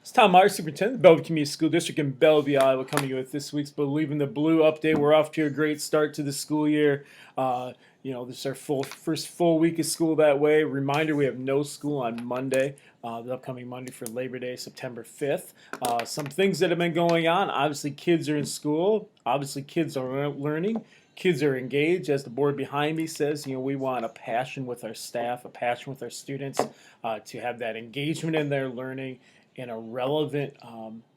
It's Tom Myers, Superintendent of the Bellevue Community School District in Bellevue, Iowa, coming with this week's Believe in the Blue update. We're off to a great start to the school year. This is our first full week of school that way. Reminder, we have no school on Monday, the upcoming Monday for Labor Day, September 5th. Some things that have been going on. Obviously, kids are in school. Obviously, kids are learning. Kids are engaged. As the board behind me says, we want a passion with our staff, a passion with our students to have that engagement in their learning in a relevant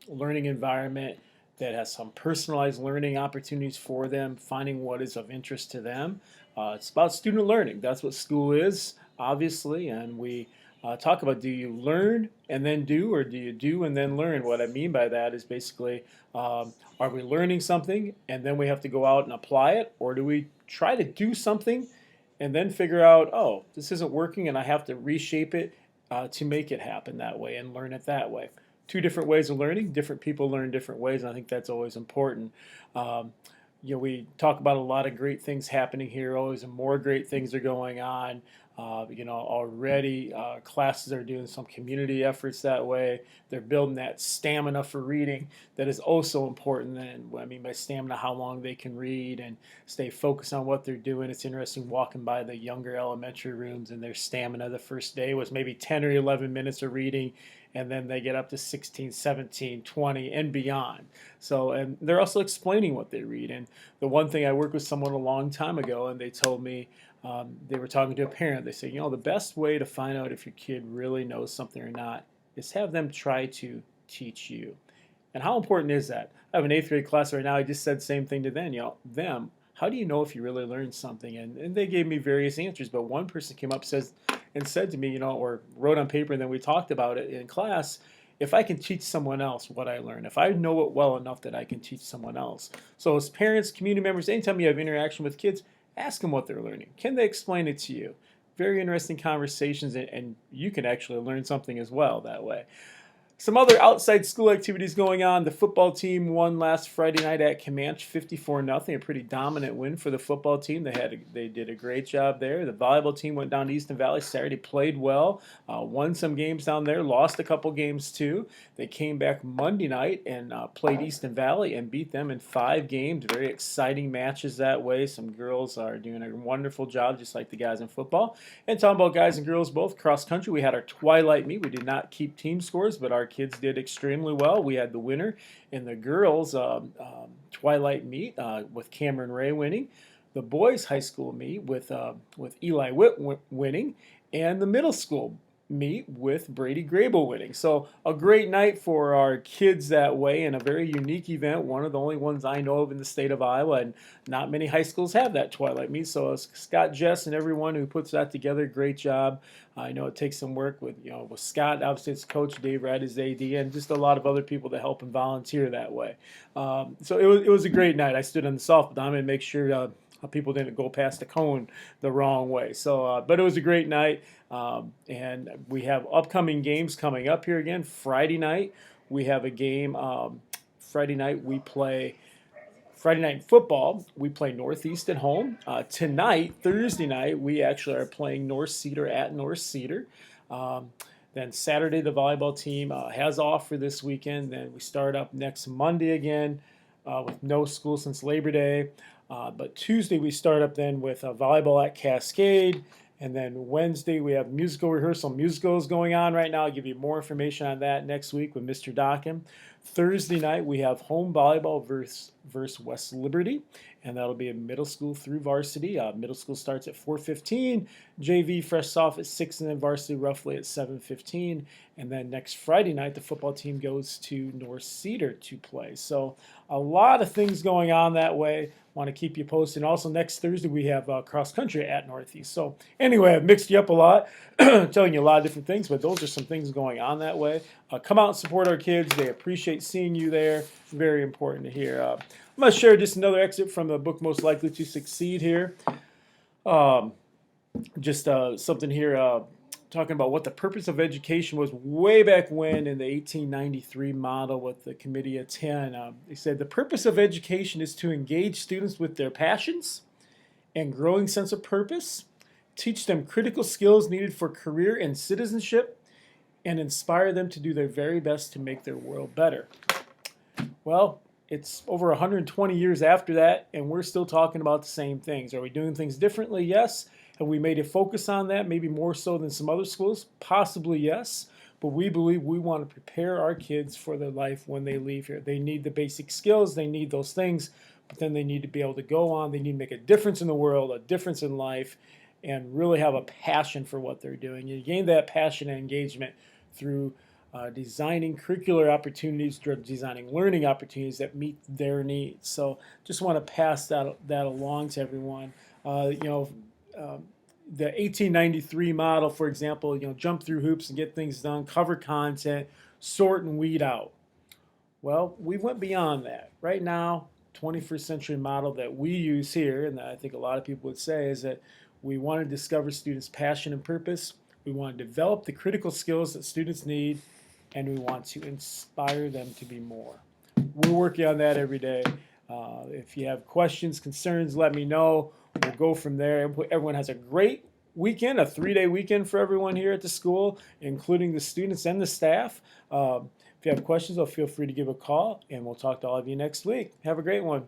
learning environment that has some personalized learning opportunities for them, finding what is of interest to them. It's about student learning. That's what school is, obviously, and we talk about, do you learn and then do, or do you do and then learn? What I mean by that is basically, are we learning something and then we have to go out and apply it, or do we try to do something and then figure out, oh, this isn't working and I have to reshape it to make it happen that way and learn it that way. Two different ways of learning. Different people learn different ways, and I think that's always important. We talk about a lot of great things happening here. Always more great things are going on. Already classes are doing some community efforts that way. They're building that stamina for reading that is also important. And what I mean by stamina, how long they can read and stay focused on what they're doing. It's interesting walking by the younger elementary rooms, and their stamina the first day was maybe 10 or 11 minutes of reading, and then they get up to 16, 17, 20, and beyond. So, and they're also explaining what they read. And the one thing, I worked with someone a long time ago, and they told me, they were talking to a parent. They said, the best way to find out if your kid really knows something or not is have them try to teach you. And how important is that? I have an 8th grade class right now. I just said the same thing to them. How do you know if you really learned something? And they gave me various answers. But one person came up and said to me, or wrote on paper, and then we talked about it in class, if I can teach someone else what I learned, if I know it well enough that I can teach someone else. So as parents, community members, anytime you have interaction with kids, ask them what they're learning. Can they explain it to you? Very interesting conversations, and you can actually learn something as well that way. Some other outside school activities going on. The football team won last Friday night at Comanche, 54-0. A pretty dominant win for the football team. They did a great job there. The volleyball team went down to Easton Valley Saturday, played well, won some games down there, lost a couple games too. They came back Monday night and played Easton Valley and beat them in 5 games. Very exciting matches that way. Some girls are doing a wonderful job, just like the guys in football. And talking about guys and girls both, cross country, we had our twilight meet. We did not keep team scores, but our kids did extremely well. We had the winner in the girls' twilight meet with Cameron Ray winning, the boys' high school meet with Eli Witt winning, and the middle school meet with Brady Grable winning. So a great night for our kids that way, and a very unique event, one of the only ones I know of in the state of Iowa, and not many high schools have that twilight meet. So Scott, Jess, and everyone who puts that together, great job. I know it takes some work with Scott, obviously it's coach, Dave Rad is AD, and just a lot of other people that help and volunteer that way. So it was a great night. I stood on the softball diamond and make sure people didn't go past the cone the wrong way. So, but it was a great night, and we have upcoming games coming up here again. Friday night, we have a game. Friday night, we play Friday night football. We play Northeast at home. Tonight, Thursday night, we actually are playing North Cedar at North Cedar. Then Saturday, the volleyball team has off for this weekend. Then we start up next Monday again with no school since Labor Day. But Tuesday we start up then with volleyball at Cascade, and then Wednesday we have musical rehearsal. Musicals going on right now. I'll give you more information on that next week with Mr. Dockin. Thursday night we have home volleyball versus West Liberty, and that'll be a middle school through varsity. Middle school starts at 4:15, JV fresh off at 6, and then varsity roughly at 7:15. And then next Friday night the football team goes to North Cedar to play. So a lot of things going on that way. Want to keep you posted. And also next Thursday we have cross country at Northeast. So anyway, I've mixed you up a lot, telling you a lot of different things, but those are some things going on that way. Come out and support our kids. They appreciate seeing you there. Very important to hear. I'm going to share just another excerpt from the book Most Likely to Succeed here. Something here talking about what the purpose of education was way back when in the 1893 model with the Committee of 10. They said the purpose of education is to engage students with their passions and growing sense of purpose, teach them critical skills needed for career and citizenship, and inspire them to do their very best to make their world better. Well, it's over 120 years after that, and we're still talking about the same things. Are we doing things differently? Yes. Have we made a focus on that, maybe more so than some other schools? Possibly yes. But we believe we want to prepare our kids for their life when they leave here. They need the basic skills, they need those things, but then they need to be able to go on. They need to make a difference in the world, a difference in life, and really have a passion for what they're doing. You gain that passion and engagement through designing curricular opportunities, designing learning opportunities that meet their needs. So just want to pass that along to everyone. The 1893 model, for example, jump through hoops and get things done, cover content, sort and weed out. Well, we went beyond that. Right now, 21st century model that we use here, and that I think a lot of people would say, is that we want to discover students' passion and purpose. We want to develop the critical skills that students need, and we want to inspire them to be more. We're working on that every day. If you have questions, concerns, let me know. We'll go from there. Everyone has a great weekend, a 3-day weekend for everyone here at the school, including the students and the staff. If you have questions, feel free to give a call, and we'll talk to all of you next week. Have a great one.